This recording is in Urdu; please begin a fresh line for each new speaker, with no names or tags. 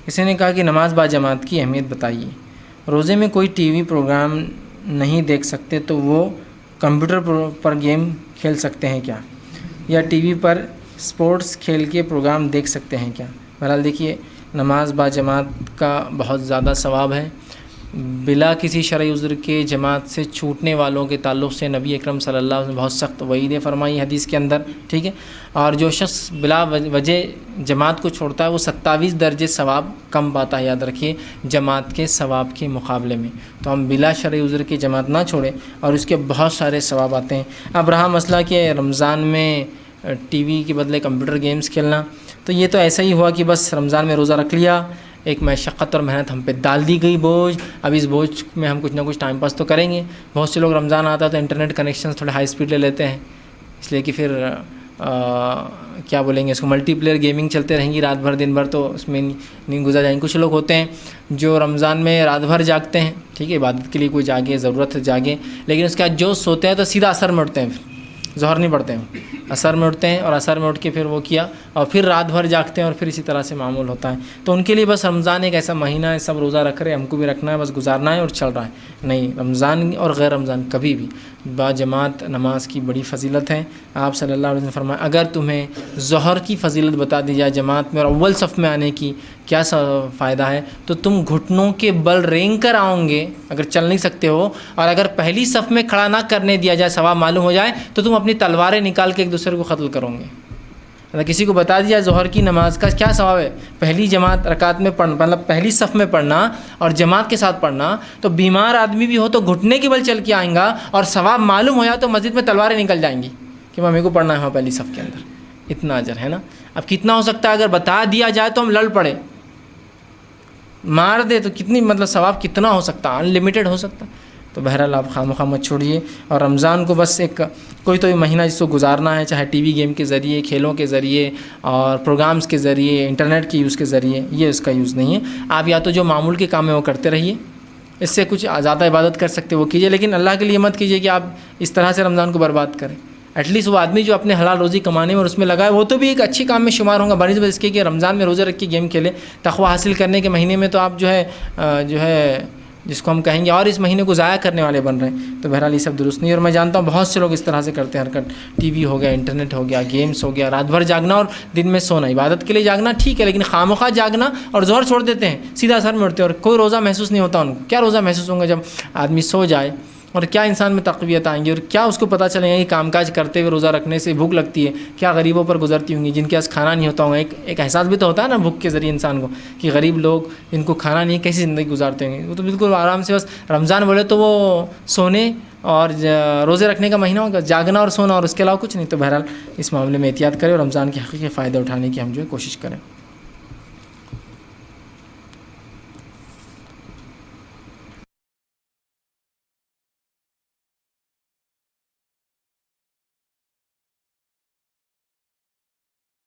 کسی نے کہا کہ نماز با جماعت کی اہمیت بتائیے۔ روزے میں کوئی ٹی وی پروگرام نہیں دیکھ سکتے تو وہ کمپیوٹر پر گیم کھیل سکتے ہیں کیا؟ یا ٹی وی پر سپورٹس کھیل کے پروگرام دیکھ سکتے ہیں کیا؟ بہرحال دیکھیے، نماز با جماعت کا بہت زیادہ ثواب ہے۔ بلا کسی شرعی عذر کے جماعت سے چھوٹنے والوں کے تعلق سے نبی اکرم صلی اللہ علیہ وسلم بہت سخت وعیدیں فرمائی حدیث کے اندر، ٹھیک ہے۔ اور جو شخص بلا وجہ جماعت کو چھوڑتا ہے وہ 27 درجے ثواب کم پاتا ہے، یاد رکھیے، جماعت کے ثواب کے مقابلے میں۔ تو ہم بلا شرعی عذر کی جماعت نہ چھوڑیں اور اس کے بہت سارے ثواب آتے ہیں۔ اب رہا مسئلہ کہ رمضان میں ٹی وی کے بدلے کمپیوٹر گیمز کھیلنا، تو یہ تو ایسا ہی ہوا کہ بس رمضان میں روزہ رکھ لیا، ایک مشقت اور محنت ہم پہ ڈال دی گئی بوجھ، اب اس بوجھ میں ہم کچھ نہ کچھ ٹائم پاس تو کریں گے۔ بہت سے لوگ رمضان آتا ہے تو انٹرنیٹ کنیکشنز تھوڑے ہائی سپیڈ لے لیتے ہیں، اس لیے کہ پھر کیا بولیں گے اس کو، ملٹی پلیئر گیمنگ چلتے رہیں گی رات بھر دن بھر، تو اس میں نہیں گزر جائیں گے۔ کچھ لوگ ہوتے ہیں جو رمضان میں رات بھر جاگتے ہیں، ٹھیک ہے، عبادت کے لیے کوئی جاگے، ضرورت ہے جاگے، لیکن اس کے بعد جو سوتے ہیں تو سیدھا عصر میں اٹھتے ہیں، پھر ظہر نہیں پڑھتے ہیں، عصر میں اٹھتے ہیں اور عصر میں اٹھ کے پھر وہ کیا اور پھر رات بھر جاگتے ہیں اور پھر اسی طرح سے معمول ہوتا ہے۔ تو ان کے لیے بس رمضان ایک ایسا مہینہ ہے، سب روزہ رکھ رہے ہیں، ہم کو بھی رکھنا ہے، بس گزارنا ہے اور چل رہا ہے۔ نہیں، رمضان اور غیر رمضان کبھی بھی با جماعت نماز کی بڑی فضیلت ہے۔ آپ صلی اللہ علیہ وسلم نے فرمایا اگر تمہیں ظہر کی فضیلت بتا دی جائے جماعت میں اور اول صف میں آنے کی کیا فائدہ ہے، تو تم گھٹنوں کے بل رینگ کر آؤ گے اگر چل نہیں سکتے ہو، اور اگر پہلی صف میں کھڑا نہ کرنے دیا جائے، ثواب معلوم ہو جائے، تو تم اپنی تلواریں نکال کے ایک دوسرے کو قتل کرو گے۔ اگر کسی کو بتا دیا ظہر کی نماز کا کیا ثواب ہے، پہلی جماعت رکعت میں پڑھنا، مطلب پہلی صف میں پڑھنا اور جماعت کے ساتھ پڑھنا، تو بیمار آدمی بھی ہو تو گھٹنے کے بل چل کے آئیں گا، اور ثواب معلوم ہو جائے تو مسجد میں تلواریں نکل جائیں گی کہ ممی کو پڑھنا ہے پہلی صف کے اندر، اتنا اجر ہے نا۔ اب کتنا ہو سکتا ہے، اگر بتا دیا جائے تو ہم لڑ پڑے، مار دے تو کتنی، مطلب ثواب کتنا ہو سکتا، ان لمیٹڈ ہو سکتا۔ تو بہرحال آپ خواہ مت چھوڑیے، اور رمضان کو بس ایک کوئی تو مہینہ جس کو گزارنا ہے، چاہے ٹی وی گیم کے ذریعے، کھیلوں کے ذریعے اور پروگرامز کے ذریعے، انٹرنیٹ کے یوز کے ذریعے، یہ اس کا یوز نہیں ہے۔ آپ یا تو جو معمول کے کام ہے وہ کرتے رہیے، اس سے کچھ زیادہ عبادت کر سکتے وہ کیجیے، لیکن اللہ کے لیے مت کیجیے کہ آپ اس طرح سے رمضان کو برباد کریں۔ ایٹ لیسٹ وہ آدمی جو اپنے حلال روزی کمانے میں اور اس میں لگائے، وہ تو بھی ایک اچھی کام میں شمار ہوں گا، بنسبت اس کے کہ رمضان میں روزے رکھ کے گیم کھیلے۔ تقوی حاصل کرنے کے مہینے میں تو آپ جو ہے جس کو ہم کہیں گے اور اس مہینے کو ضائع کرنے والے بن رہے ہیں، تو بہرحال یہ سب درست نہیں ہے۔ اور میں جانتا ہوں بہت سے لوگ اس طرح سے کرتے ہیں حرکت، ٹی وی ہو گیا، انٹرنیٹ ہو گیا، گیمز ہو گیا، رات بھر جاگنا اور دن میں سونا، عبادت کے لیے جاگنا ٹھیک ہے، لیکن خواہ جاگنا اور ظہر چھوڑ دیتے ہیں، سیدھا عصر میں اٹھتے ہیں، اور کوئی روزہ محسوس نہیں ہوتا ان کو۔ کیا روزہ محسوس ہوں گا جب آدمی سو جائے، اور کیا انسان میں تقویت آئیں گی، اور کیا اس کو پتہ چلے گا کہ کام کاج کرتے ہوئے روزہ رکھنے سے بھوک لگتی ہے، کیا غریبوں پر گزرتی ہوں گی جن کے پاس کھانا نہیں ہوتا ہوگا۔ ایک احساس بھی تو ہوتا ہے نا بھوک کے ذریعے انسان کو، کہ غریب لوگ جن کو کھانا نہیں کیسی زندگی گزارتے ہوں گے۔ وہ تو بالکل آرام سے، بس رمضان بولے تو وہ سونے اور روزے رکھنے کا مہینہ ہوگا، جاگنا اور سونا، اور اس کے علاوہ کچھ نہیں۔ تو بہرحال اس معاملے میں احتیاط کریں اور رمضان کے حقیقی فائدہ اٹھانے کی ہم جو ہے کوشش کریں۔